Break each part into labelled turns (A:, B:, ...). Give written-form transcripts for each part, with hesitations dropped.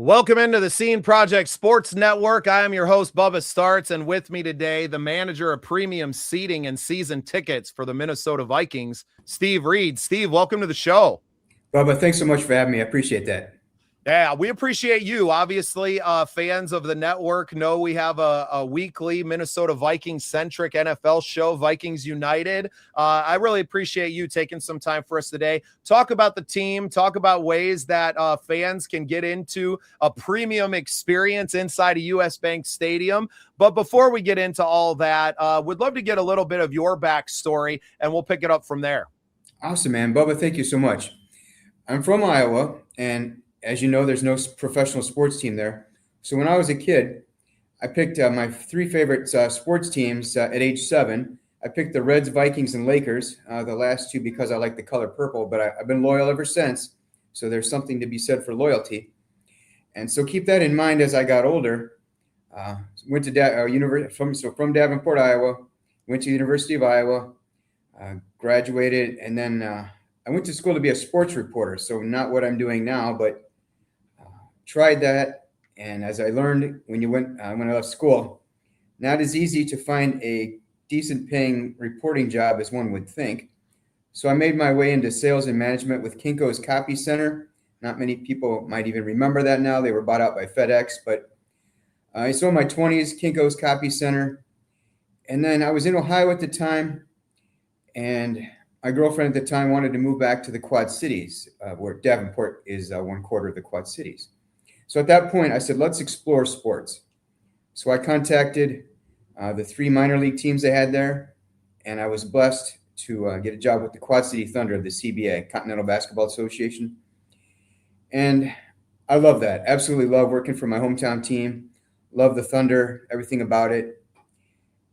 A: Welcome into the Scene Project Sports Network. I am your host, Bubba Startz, and with me today, the manager of premium seating and season tickets for the Minnesota Vikings, Steve Reed. Steve, welcome to the show.
B: Bubba, thanks so much for having me. I appreciate that.
A: Yeah, we appreciate you. Obviously, fans of the network know we have a weekly Minnesota Vikings-centric NFL show, Vikings United. I really appreciate you taking some time for us today. Talk about the team, talk about ways that fans can get into a premium experience inside a U.S. Bank Stadium. But before we get into all that, we'd love to get a little bit of your backstory, and we'll pick it up from there.
B: Awesome, man. Bubba, thank you so much. I'm from Iowa, and as you know, there's no professional sports team there. So when I was a kid, I picked my three favorite sports teams at age 7. I picked the Reds, Vikings, and Lakers, the last two because I like the color purple, but I've been loyal ever since. So there's something to be said for loyalty. And so keep that in mind as I got older. Went to from Davenport, Iowa, went to the University of Iowa, graduated, and then I went to school to be a sports reporter. So not what I'm doing now, but tried that, and as I learned when I left school, not as easy to find a decent paying reporting job as one would think. So I made my way into sales and management with Kinko's Copy Center. Not many people might even remember that now. They were bought out by FedEx, but I saw in my 20s, Kinko's Copy Center. And then I was in Ohio at the time, and my girlfriend at the time wanted to move back to the Quad Cities, where Davenport is one quarter of the Quad Cities. So at that point, I said, let's explore sports. So I contacted the 3 minor league teams they had there, and I was blessed to get a job with the Quad City Thunder of the CBA, Continental Basketball Association. And I love that. Absolutely love working for my hometown team. Love the Thunder, everything about it.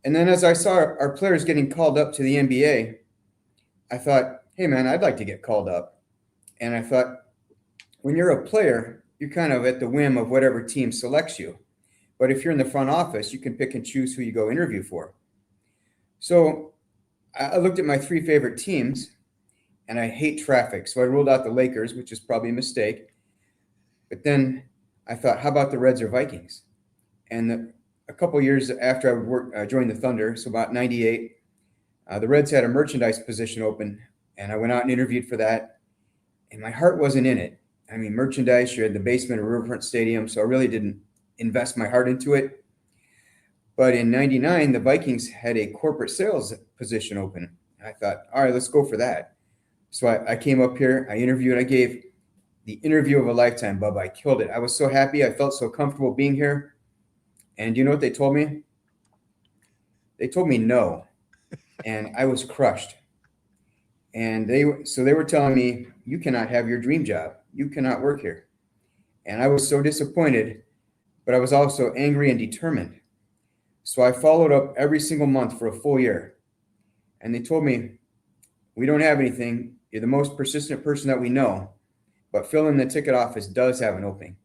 B: And then as I saw our players getting called up to the NBA, I thought, hey, man, I'd like to get called up. And I thought, when you're a player, you're kind of at the whim of whatever team selects you. But if you're in the front office, you can pick and choose who you go interview for. So I looked at my 3 favorite teams, and I hate traffic. So I ruled out the Lakers, which is probably a mistake. But then I thought, how about the Reds or Vikings? And a couple years after I joined the Thunder, so about 98, the Reds had a merchandise position open, and I went out and interviewed for that. And my heart wasn't in it. I mean, merchandise, you're at the basement of Riverfront Stadium, so I really didn't invest my heart into it. But in 99, the Vikings had a corporate sales position open. I thought, all right, let's go for that. So I came up here, I interviewed, I gave the interview of a lifetime, Bubba. I killed it. I was so happy. I felt so comfortable being here. And you know what they told me? They told me no. And I was crushed. And they were telling me, you cannot have your dream job. You cannot work here. And I was so disappointed, but I was also angry and determined. So I followed up every single month for a full year. And they told me, we don't have anything. You're the most persistent person that we know, but Phil in the ticket office does have an opening.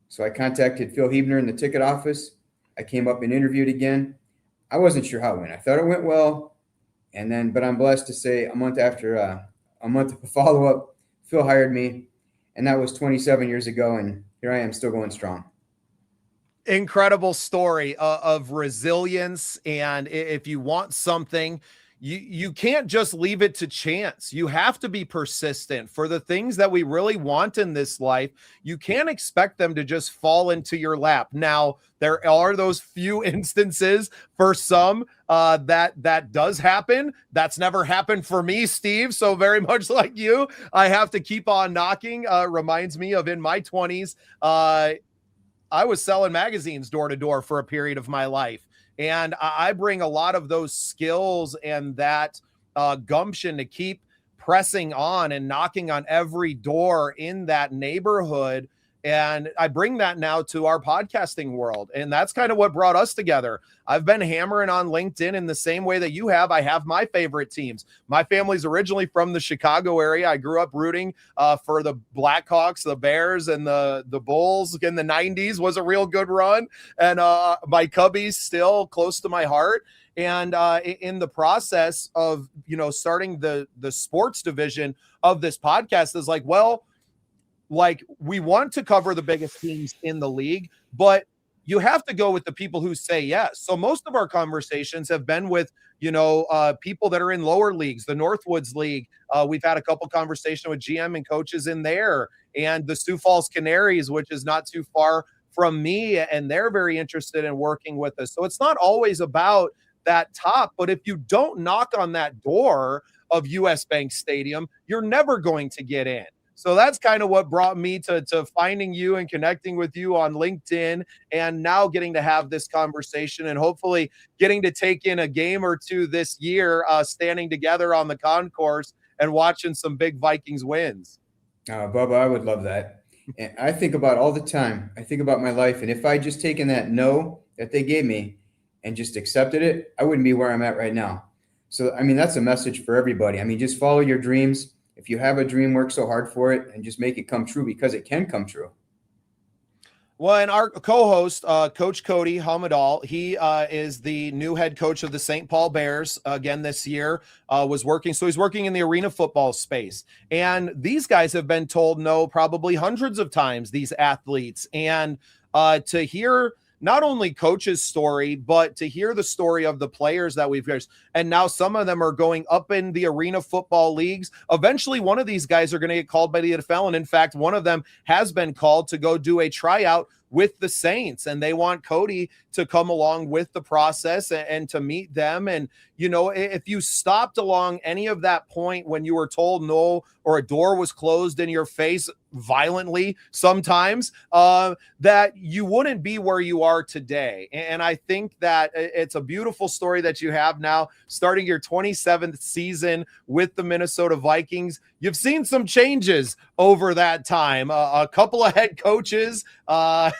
B: So I contacted Phil Hebner in the ticket office. I came up and interviewed again. I wasn't sure how it went. I thought it went well. But I'm blessed to say a month of follow-up, Phil hired me. And that was 27 years ago, and here I am still going strong.
A: Incredible story of resilience, and if you want something, you can't just leave it to chance. You have to be persistent for the things that we really want in this life. You can't expect them to just fall into your lap. Now, there are those few instances for some that does happen. That's never happened for me, Steve. So very much like you, I have to keep on knocking. Reminds me of in my 20s, I was selling magazines door to door for a period of my life. And I bring a lot of those skills and that gumption to keep pressing on and knocking on every door in that neighborhood. And I bring that now to our podcasting world. And that's kind of what brought us together. I've been hammering on LinkedIn in the same way that you have. I have my favorite teams. My family's originally from the Chicago area. I grew up rooting for the Blackhawks, the Bears, and the Bulls in the 90s was a real good run. And my Cubbies still close to my heart. And in the process of, starting the sports division of this podcast is like, well, like, we want to cover the biggest teams in the league, but you have to go with the people who say yes. So most of our conversations have been with, people that are in lower leagues, the Northwoods League. We've had a couple conversations with GM and coaches in there, and the Sioux Falls Canaries, which is not too far from me, and they're very interested in working with us. So it's not always about that top, but if you don't knock on that door of US Bank Stadium, you're never going to get in. So that's kind of what brought me to finding you and connecting with you on LinkedIn, and now getting to have this conversation and hopefully getting to take in a game or two this year, standing together on the concourse and watching some big Vikings wins.
B: Bubba, I would love that. And I think about all the time. I think about my life, and if I just taken that no that they gave me and just accepted it, I wouldn't be where I'm at right now. So, I mean, that's a message for everybody. I mean, just follow your dreams. If you have a dream, work so hard for it and just make it come true, because it can come true.
A: Well, and our co-host, Coach Cody Hamadal, he is the new head coach of the St. Paul Bears again this year, he's working in the arena football space. And these guys have been told no probably hundreds of times, these athletes. And to hear not only coach's story, but to hear the story of the players that we've got. And now some of them are going up in the arena football leagues. Eventually, one of these guys are going to get called by the NFL. And in fact, one of them has been called to go do a tryout with the Saints, and they want Cody to come along with the process and to meet them. And, if you stopped along any of that point when you were told no, or a door was closed in your face violently sometimes, that you wouldn't be where you are today. And I think that it's a beautiful story that you have now, starting your 27th season with the Minnesota Vikings. You've seen some changes over that time, a couple of head coaches, a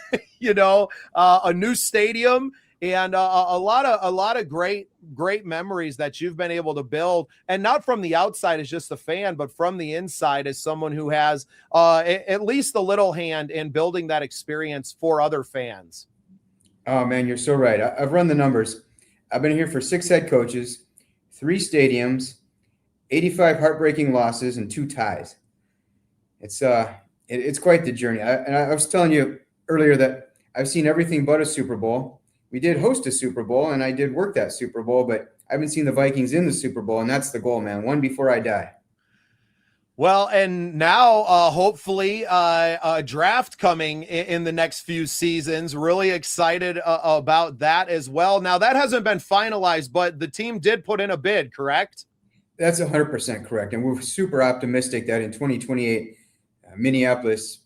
A: new stadium, and a lot of great memories that you've been able to build, and not from the outside as just a fan, but from the inside as someone who has at least a little hand in building that experience for other fans.
B: Oh man, you're so right. I've run the numbers. I've been here for 6 head coaches, 3 stadiums, 85 heartbreaking losses, and 2 ties. It's quite the journey. I was telling you earlier that I've seen everything but a Super Bowl. We did host a Super Bowl, and I did work that Super Bowl, but I haven't seen the Vikings in the Super Bowl, and that's the goal, man. One before I die.
A: Well, and now hopefully a draft coming in the next few seasons. Really excited about that as well. Now, that hasn't been finalized, but the team did put in a bid, correct?
B: That's 100% correct, and we're super optimistic that in 2028, Minneapolis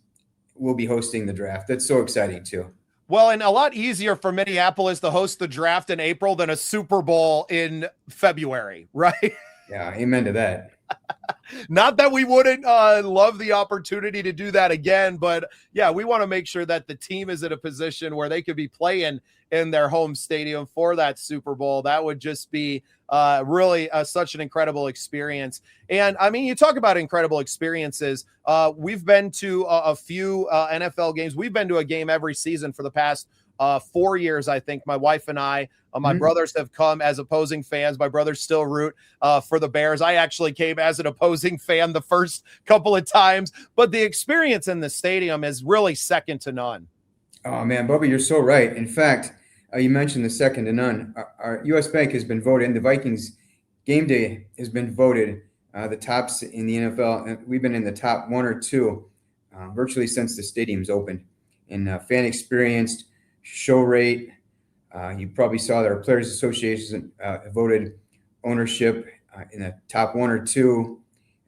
B: will be hosting the draft. That's so exciting, too.
A: Well, and a lot easier for Minneapolis to host the draft in April than a Super Bowl in February, right?
B: Yeah, amen to that.
A: Not that we wouldn't love the opportunity to do that again, but yeah, we want to make sure that the team is in a position where they could be playing in their home stadium for that Super Bowl. That would just be really such an incredible experience. And I mean, you talk about incredible experiences. We've been to a few NFL games. We've been to a game every season for the past 4 years, I think. My wife and I, my brothers have come as opposing fans. My brothers still root for the Bears. I actually came as an opposing fan the first couple of times, but the experience in the stadium is really second to none.
B: Oh man, Bubba, you're so right. In fact, you mentioned the second to none. Our US Bank has been voted, and the Vikings game day has been voted the tops in the NFL. And we've been in the top 1 or 2 virtually since the stadium's opened. In fan experience, show rate, you probably saw that our Players Association voted ownership in the top 1 or 2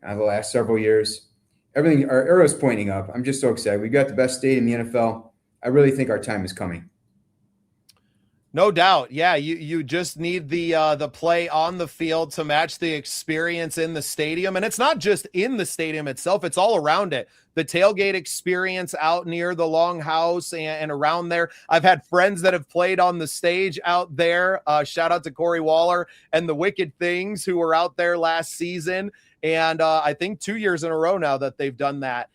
B: the last several years. Everything, our arrow's pointing up. I'm just so excited. We've got the best stadium in the NFL. I really think our time is coming.
A: No doubt. Yeah, you just need the play on the field to match the experience in the stadium. And it's not just in the stadium itself, it's all around it. The tailgate experience out near the Longhouse and around there. I've had friends that have played on the stage out there. Shout out to Corey Waller and the Wicked Things who were out there last season. And I think 2 years in a row now that they've done that.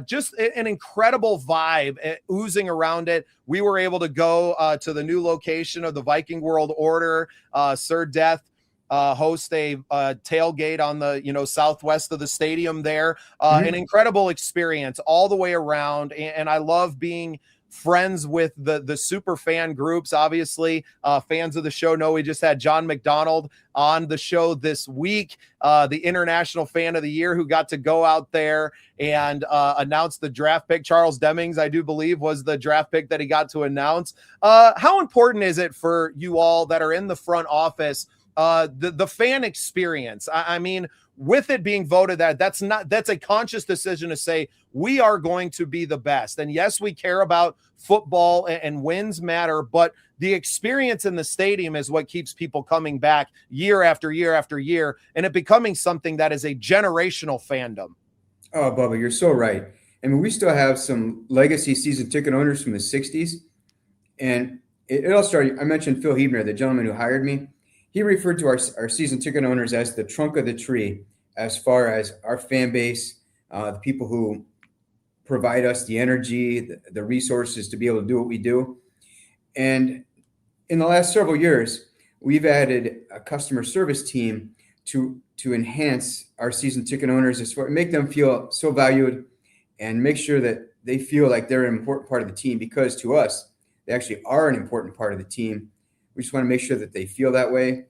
A: Just an incredible vibe oozing around it. We were able to go to the new location of the Viking World Order, Sir Death. host a tailgate on the, southwest of the stadium there. An incredible experience all the way around. And I love being friends with the super fan groups. Obviously, fans of the show know we just had John McDonald on the show this week, the International Fan of the Year, who got to go out there and announce the draft pick. Charles Demings, I do believe, was the draft pick that he got to announce. How important is it for you all that are in the front office, the fan experience? I mean, with it being voted that's a conscious decision to say we are going to be the best. And yes, we care about football and wins matter, but the experience in the stadium is what keeps people coming back year after year after year, and it becoming something that is a generational fandom.
B: Oh, Bubba, you're so right. I mean, we still have some legacy season ticket owners from the 60s. And it all started, I mentioned Phil Hebner, the gentleman who hired me. He referred to our season ticket owners as the trunk of the tree, as far as our fan base, the people who provide us the energy, the resources to be able to do what we do. And in the last several years, we've added a customer service team to enhance our season ticket owners, as far make them feel so valued and make sure that they feel like they're an important part of the team, because to us, they actually are an important part of the team. We just want to make sure that they feel that way.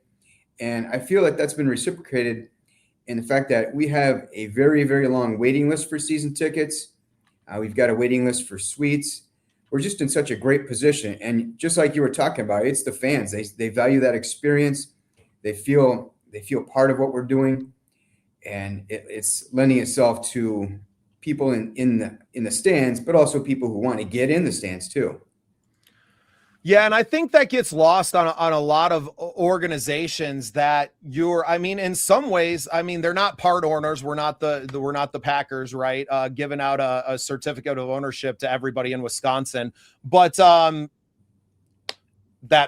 B: And I feel like that's been reciprocated in the fact that we have a very, very long waiting list for season tickets. We've got a waiting list for suites. We're just in such a great position. And just like you were talking about, it's the fans. They value that experience. They feel part of what we're doing. And it's lending itself to people in the stands, but also people who want to get in the stands too.
A: Yeah, and I think that gets lost on a lot of organizations that in some ways, they're not part owners. We're not the Packers, right? Giving out a certificate of ownership to everybody in Wisconsin. But that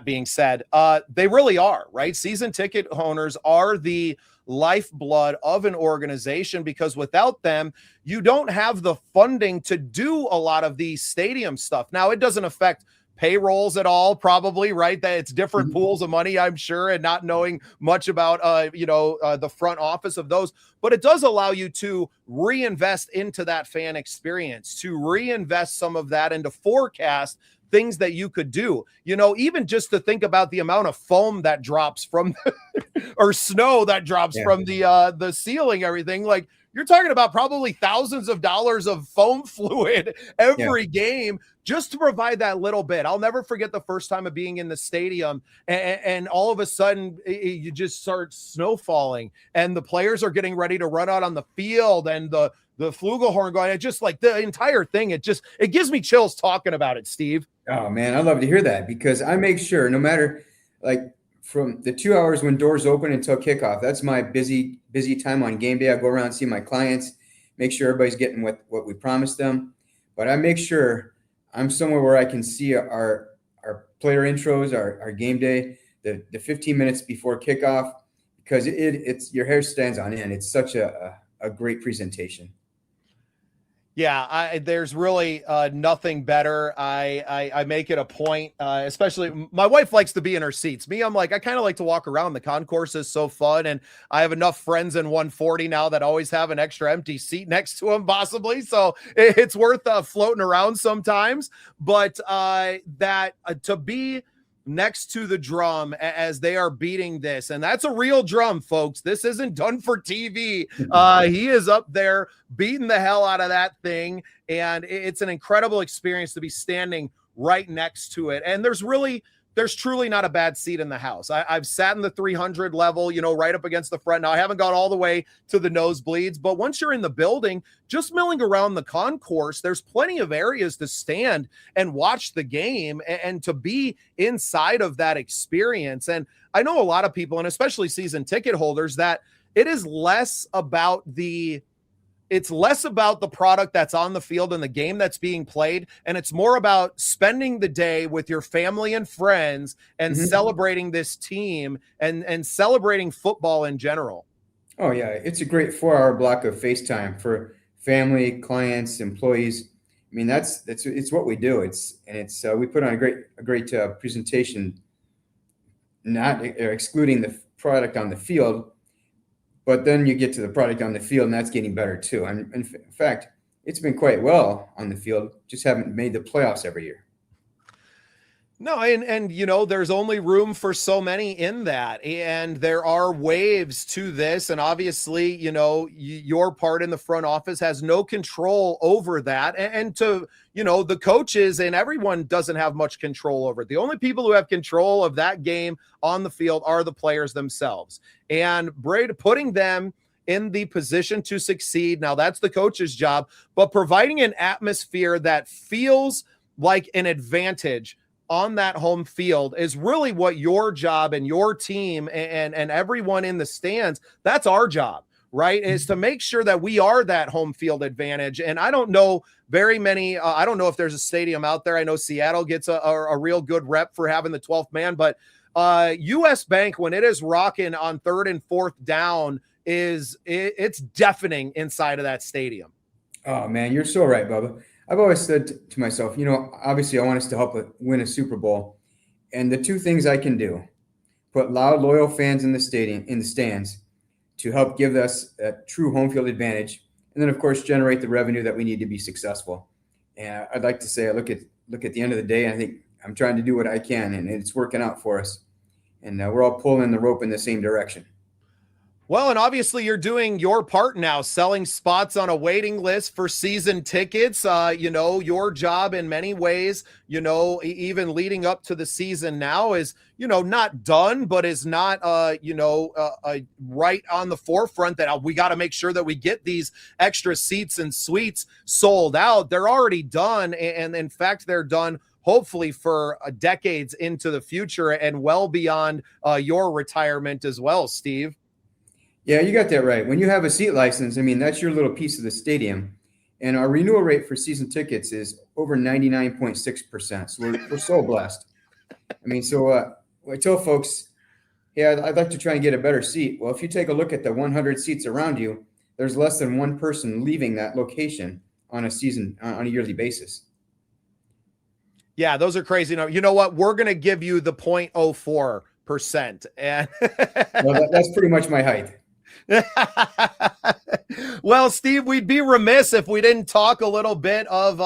A: being said, they really are, right? Season ticket owners are the lifeblood of an organization, because without them, you don't have the funding to do a lot of the stadium stuff. Now, it doesn't affect payrolls at all, probably, right? That it's different pools of money, I'm sure, and not knowing much about the front office of those, but it does allow you to reinvest into that fan experience, to reinvest some of that into forecast things that you could do, even just to think about the amount of foam that drops from or snow that drops from the ceiling, everything. Like, you're talking about probably thousands of dollars of foam fluid every game just to provide that little bit. I'll never forget the first time of being in the stadium, and all of a sudden you just start snow falling and the players are getting ready to run out on the field, and the flugelhorn going. It just, like, the entire thing, it gives me chills talking about it, Steve.
B: Oh man, I love to hear that, because I make sure, no matter, like, from the 2 hours when doors open until kickoff, that's my busy time on game day. I go around and see my clients, make sure everybody's getting what we promised them. But I make sure I'm somewhere where I can see our player intros, our game day, the 15 minutes before kickoff, because it's your hair stands on end. It's such a great presentation.
A: Yeah, there's really nothing better. I make it a point, especially my wife likes to be in her seats. Me, I'm like, I kind of like to walk around. The concourse is so fun, and I have enough friends in 140 now that always have an extra empty seat next to them, possibly. So it's worth floating around sometimes. But to be next to the drum as they are beating this, and that's a real drum, folks. This isn't done for TV. He is up there beating the hell out of that thing, and it's an incredible experience to be standing right next to it. And there's truly not a bad seat in the house. I've sat in the 300 level, right up against the front. Now, I haven't gone all the way to the nosebleeds, but once you're in the building, just milling around the concourse, there's plenty of areas to stand and watch the game and to be inside of that experience. And I know a lot of people, and especially season ticket holders, that it's less about the product that's on the field and the game that's being played. And it's more about spending the day with your family and friends and celebrating this team and celebrating football in general.
B: Oh yeah. It's a great 4-hour block of FaceTime for family, clients, employees. I mean, it's what we do. We put on a great presentation, not excluding the product on the field, but then you get to the product on the field, and that's getting better too. And in fact, it's been quite well on the field, just haven't made the playoffs every year.
A: No, and you know, there's only room for so many in that, and there are waves to this, and obviously, you know, your part in the front office has no control over that, and to, you know, the coaches and everyone doesn't have much control over it. The only people who have control of that game on the field are the players themselves, and Brady putting them in the position to succeed. Now that's the coach's job, but providing an atmosphere that feels like an advantage on that home field is really what your job and your team and everyone in the stands, that's our job, right? Is to make sure that we are that home field advantage. And I don't know very many, I don't know if there's a stadium out there. I know Seattle gets a real good rep for having the 12th man, but US Bank, when it is rocking on 3rd and 4th down, it's deafening inside of that stadium.
B: Oh man, you're so right, Bubba. I've always said to myself, you know, obviously I want us to help win a Super Bowl. And the two things I can do, put loud, loyal fans in the stadium, in the stands, to help give us a true home field advantage. And then, of course, generate the revenue that we need to be successful. And I'd like to say, I look at the end of the day, I think I'm trying to do what I can, and it's working out for us. And we're all pulling the rope in the same direction.
A: Well, and obviously you're doing your part now, selling spots on a waiting list for season tickets. You know, your job in many ways, you know, even leading up to the season now is, you know, not done, but is not, right on the forefront that we got to make sure that we get these extra seats and suites sold out. They're already done. And in fact, they're done hopefully for decades into the future and well beyond your retirement as well, Steve.
B: Yeah, you got that right. When you have a seat license, I mean, that's your little piece of the stadium. And our renewal rate for season tickets is over 99.6%. So we're so blessed. I mean, so I tell folks, yeah, I'd like to try and get a better seat. Well, if you take a look at the 100 seats around you, there's less than one person leaving that location on a yearly basis.
A: Yeah, those are crazy. You know what? We're going to give you the 0.04%. And
B: well, that's pretty much my height.
A: Well, Steve, we'd be remiss if we didn't talk a little bit of,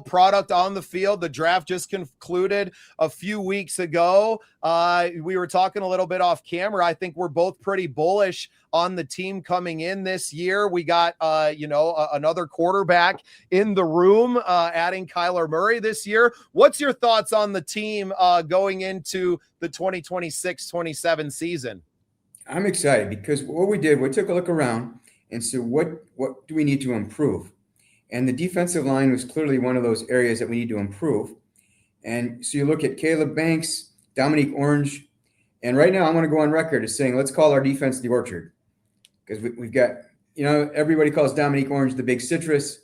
A: product on the field. The draft just concluded a few weeks ago. We were talking a little bit off camera. I think we're both pretty bullish on the team coming in this year. We got, another quarterback in the room, adding Kyler Murray this year. What's your thoughts on the team going into the 2026-27 season?
B: I'm excited because what we took a look around and said, what do we need to improve? And the defensive line was clearly one of those areas that we need to improve. And so you look at Caleb Banks, Dominique Orange, and right now I'm going to go on record as saying, let's call our defense the Orchard, because we've got, everybody calls Dominique Orange the big citrus.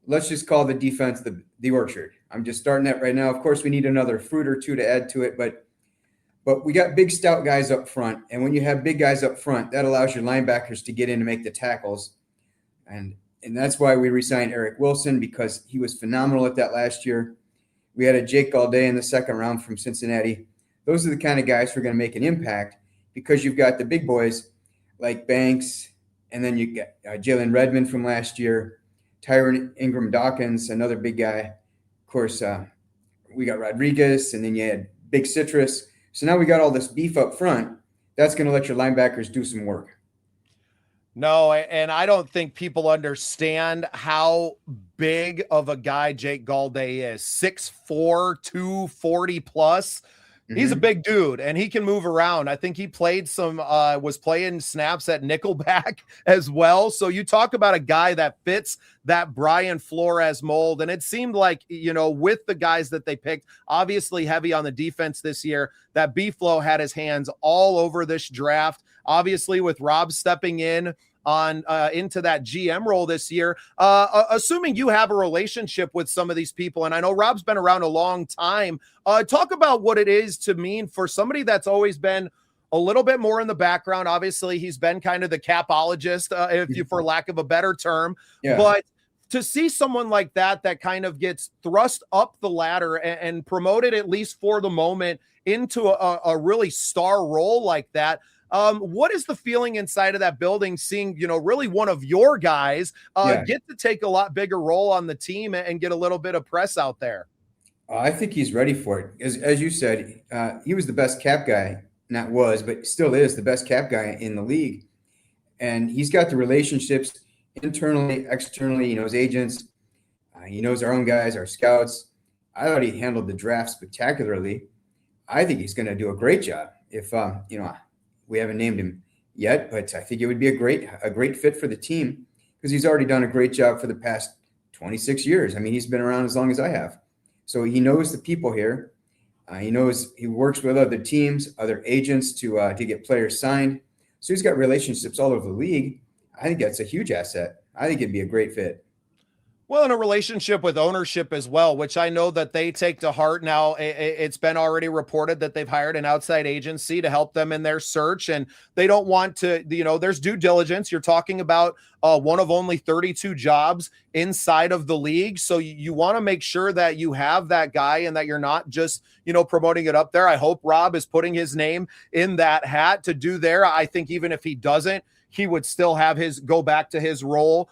B: Let's just call the defense the Orchard. I'm just starting that right now. Of course, we need another fruit or two to add to it, but we got big, stout guys up front. And when you have big guys up front, that allows your linebackers to get in and make the tackles. And that's why we re-signed Eric Wilson, because he was phenomenal at that last year. We had a Jake Gaudet in the second round from Cincinnati. Those are the kind of guys who are going to make an impact, because you've got the big boys like Banks, and then you get Jalen Redmond from last year, Tyron Ingram Dawkins, another big guy. Of course, we got Rodriguez, and then you had Big Citrus. So now we got all this beef up front. That's going to let your linebackers do some work.
A: No, and I don't think people understand how big of a guy Jake Gaudet is. 6'4", 240 plus. He's a big dude, and he can move around. I think he played was playing snaps at nickelback as well. So you talk about a guy that fits that Brian Flores mold. And it seemed like, with the guys that they picked, obviously heavy on the defense this year, that B-Flow had his hands all over this draft. Obviously with Rob stepping in on into that GM role this year, assuming you have a relationship with some of these people, and I know Rob's been around a long time, talk about what it is to mean for somebody that's always been a little bit more in the background. Obviously he's been kind of the capologist, for lack of a better term, but to see someone like that kind of gets thrust up the ladder and promoted, at least for the moment, into a really star role like that. What is the feeling inside of that building, seeing, really one of your guys get to take a lot bigger role on the team and get a little bit of press out there?
B: I think he's ready for it. As you said, he was the best cap guy, not was, but still is the best cap guy in the league. And he's got the relationships internally, externally. He knows agents. He knows our own guys, our scouts. I thought he handled the draft spectacularly. I think he's going to do a great job. If we haven't named him yet, but I think it would be a great fit for the team because he's already done a great job for the past 26 years. I mean, he's been around as long as I have. So he knows the people here. He works with other teams, other agents to get players signed. So he's got relationships all over the league. I think that's a huge asset. I think it'd be a great fit.
A: Well, in a relationship with ownership as well, which I know that they take to heart now. It's been already reported that they've hired an outside agency to help them in their search, and they don't want to, there's due diligence. You're talking about one of only 32 jobs inside of the league. So you want to make sure that you have that guy and that you're not just, promoting it up there. I hope Rob is putting his name in that hat to do there. I think even if he doesn't, he would still have go back to his role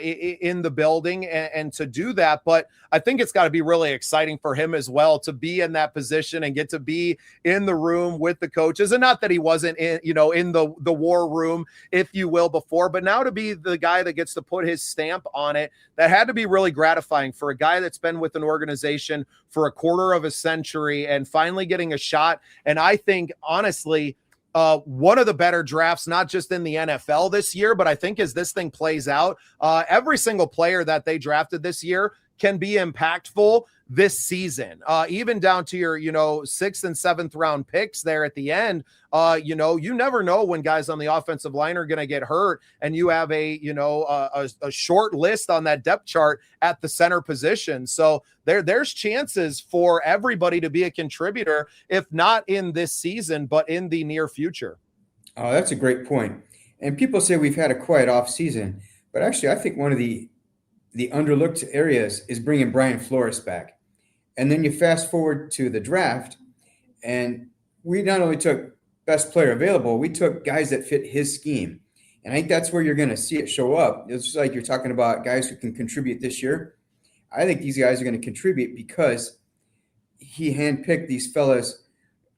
A: in the building and to do that. But I think it's got to be really exciting for him as well to be in that position and get to be in the room with the coaches. And not that he wasn't in the war room, if you will, before, but now to be the guy that gets to put his stamp on it, that had to be really gratifying for a guy that's been with an organization for a quarter of a century and finally getting a shot. And I think, honestly, one of the better drafts, not just in the NFL this year, but I think as this thing plays out, every single player that they drafted this year can be impactful this season, even down to your, 6th and 7th round picks there at the end. You never know when guys on the offensive line are going to get hurt, and you have a short list on that depth chart at the center position. So there's chances for everybody to be a contributor, if not in this season, but in the near future.
B: Oh, that's a great point. And people say we've had a quiet off season, but actually I think one of the underlooked areas is bringing Brian Flores back. And then you fast forward to the draft, and we not only took best player available, we took guys that fit his scheme. And I think that's where you're going to see it show up. It's just like you're talking about guys who can contribute this year. I think these guys are going to contribute because he handpicked these fellas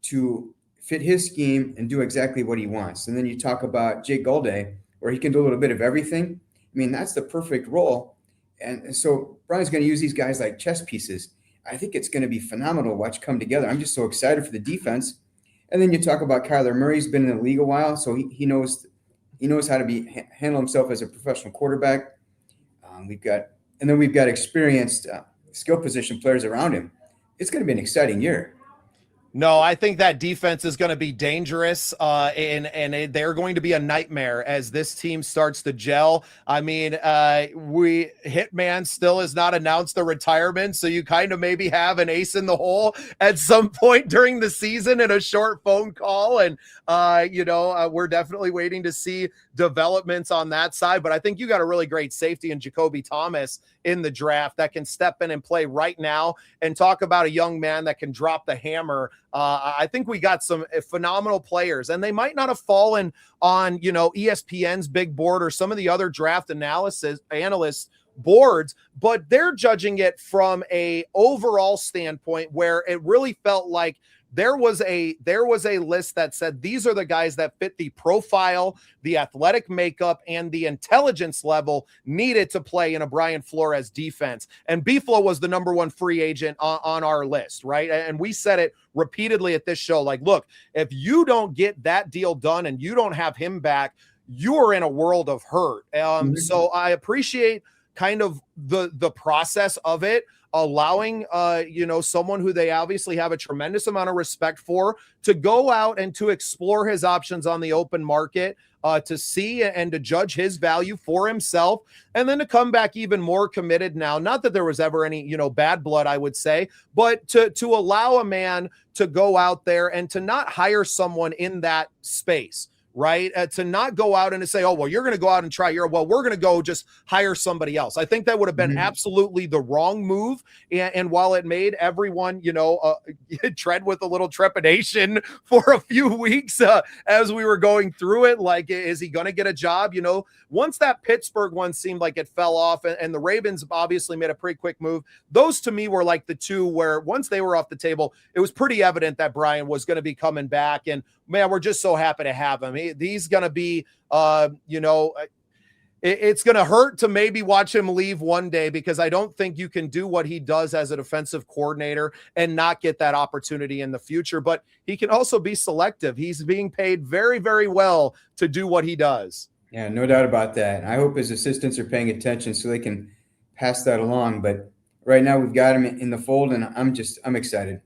B: to fit his scheme and do exactly what he wants. And then you talk about Jake Gulday, where he can do a little bit of everything. I mean, that's the perfect role. And so Brian's going to use these guys like chess pieces. I think it's going to be phenomenal to watch come together. I'm just so excited for the defense. And then you talk about Kyler Murray's been in the league a while, so he knows how to handle himself as a professional quarterback. We've got experienced skill position players around him. It's going to be an exciting year.
A: No, I think that defense is going to be dangerous, and they're going to be a nightmare as this team starts to gel. I mean, Hitman still has not announced the retirement, so you kind of maybe have an ace in the hole at some point during the season in a short phone call, and we're definitely waiting to see developments on that side. But I think you got a really great safety in Jacoby Thomas in the draft that can step in and play right now, and talk about a young man that can drop the hammer. I think we got some phenomenal players, and they might not have fallen on, ESPN's big board or some of the other draft analysts boards, but they're judging it from a overall standpoint where it really felt like there was a list that said these are the guys that fit the profile, the athletic makeup, and the intelligence level needed to play in a Brian Flores defense. And Beeflo was the number one free agent on our list, right? And we said it repeatedly at this show, like, look, if you don't get that deal done and you don't have him back, you're in a world of hurt. So I appreciate kind of the process of it, allowing someone who they obviously have a tremendous amount of respect for to go out and to explore his options on the open market, to see and to judge his value for himself, and then to come back even more committed now. Not that there was ever any bad blood, I would say, but to allow a man to go out there and to not hire someone in that space, right? To not go out and to say, oh, well, you're going to go out and try we're going to go just hire somebody else. I think that would have been absolutely the wrong move. And while it made everyone, tread with a little trepidation for a few weeks as we were going through it, like, is he going to get a job? Once that Pittsburgh one seemed like it fell off, and the Ravens obviously made a pretty quick move. Those to me were like the two where once they were off the table, it was pretty evident that Brian was going to be coming back. And man, we're just so happy to have him. He's going to be, it's going to hurt to maybe watch him leave one day, because I don't think you can do what he does as a defensive coordinator and not get that opportunity in the future. But he can also be selective. He's being paid very, very well to do what he does.
B: Yeah, no doubt about that. I hope his assistants are paying attention so they can pass that along. But right now we've got him in the fold, and I'm excited.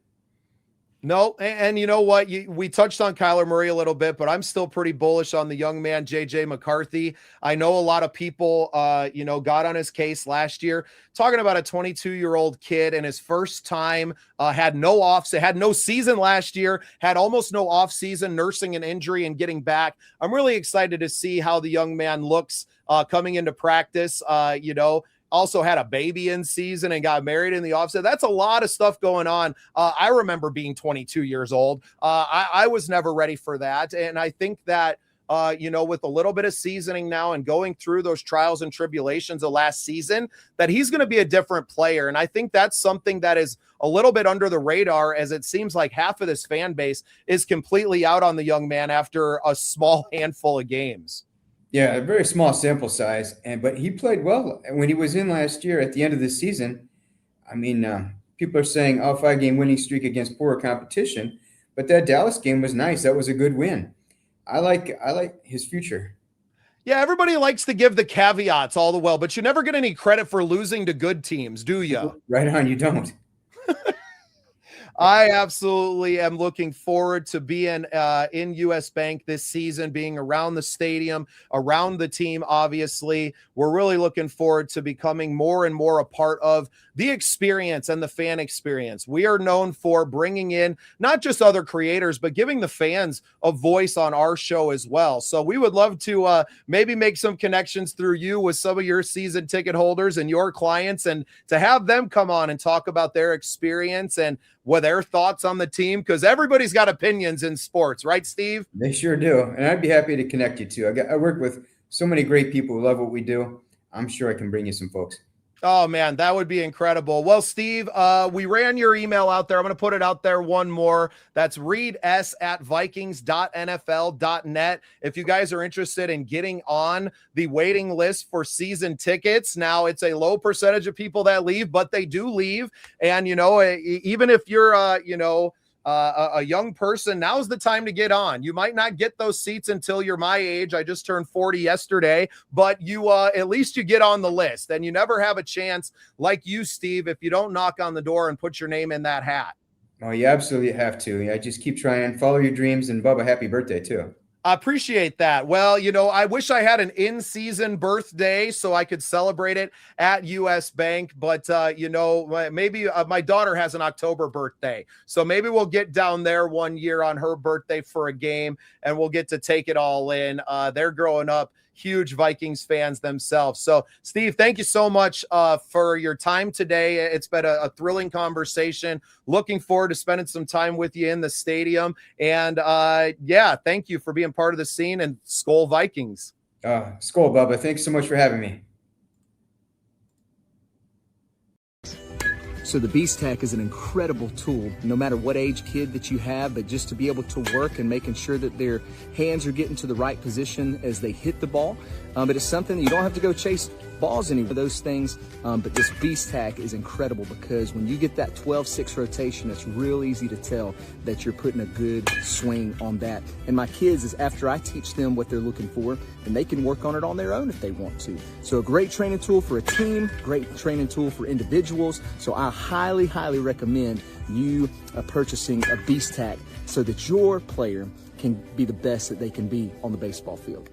A: No, and you know what? We touched on Kyler Murray a little bit, but I'm still pretty bullish on the young man, JJ McCarthy. I know a lot of people, got on his case last year, talking about a 22-year-old kid and his first time, had no season last year, had almost no off season, nursing an injury and getting back. I'm really excited to see how the young man looks coming into practice. Also had a baby in season and got married in the offseason. That's a lot of stuff going on. I remember being 22 years old. I was never ready for that. And I think that, with a little bit of seasoning now and going through those trials and tribulations of last season, that he's going to be a different player. And I think that's something that is a little bit under the radar, as it seems like half of this fan base is completely out on the young man after a small handful of games.
B: Yeah, a very small sample size, but he played well when he was in last year at the end of the season. I mean, people are saying, 5-game winning streak against poorer competition, but that Dallas game was nice. That was a good win. I like his future.
A: Yeah, everybody likes to give the caveats all the well, but you never get any credit for losing to good teams, do you?
B: Right on, you don't.
A: I absolutely am looking forward to being in US Bank this season, being around the stadium, around the team. Obviously, we're really looking forward to becoming more and more a part of the experience and the fan experience. We are known for bringing in not just other creators, but giving the fans a voice on our show as well. So we would love to maybe make some connections through you with some of your season ticket holders and your clients, and to have them come on and talk about their experience and what their thoughts on the team, because everybody's got opinions in sports, right, Steve?
B: They sure do. And I'd be happy to connect you too. I work with so many great people who love what we do. I'm sure I can bring you some folks.
A: Oh, man, that would be incredible. Well, Steve, we ran your email out there. I'm going to put it out there one more. That's reads@vikings.nfl.net. If you guys are interested in getting on the waiting list for season tickets, now it's a low percentage of people that leave, but they do leave. And, even if you're, a young person, now's the time to get on. You might not get those seats until you're my age. I just turned 40 yesterday, but you at least you get on the list, and you never have a chance like you, Steve, if you don't knock on the door and put your name in that hat.
B: Oh, you absolutely have to. Yeah, just keep trying and follow your dreams. And Bubba, happy birthday too.
A: I appreciate that. Well, I wish I had an in-season birthday so I could celebrate it at US Bank, but maybe my daughter has an October birthday, so maybe we'll get down there one year on her birthday for a game, and we'll get to take it all in. They're growing up huge Vikings fans themselves. So, Steve, thank you so much for your time today. It's been a thrilling conversation. Looking forward to spending some time with you in the stadium. And thank you for being part of the scene, and Skol Vikings.
B: Skol, Bubba. Thanks so much for having me.
C: So the Beast Tack is an incredible tool, no matter what age kid that you have, but just to be able to work and making sure that their hands are getting to the right position as they hit the ball. But it's something that you don't have to go chase balls anymore, those things. But this Beast Tack is incredible, because when you get that 12-6 rotation, it's real easy to tell that you're putting a good swing on that. And my kids, is after I teach them what they're looking for, and they can work on it on their own if they want to. So a great training tool for a team, great training tool for individuals. So I highly, highly recommend you purchasing a Beast Tack so that your player can be the best that they can be on the baseball field.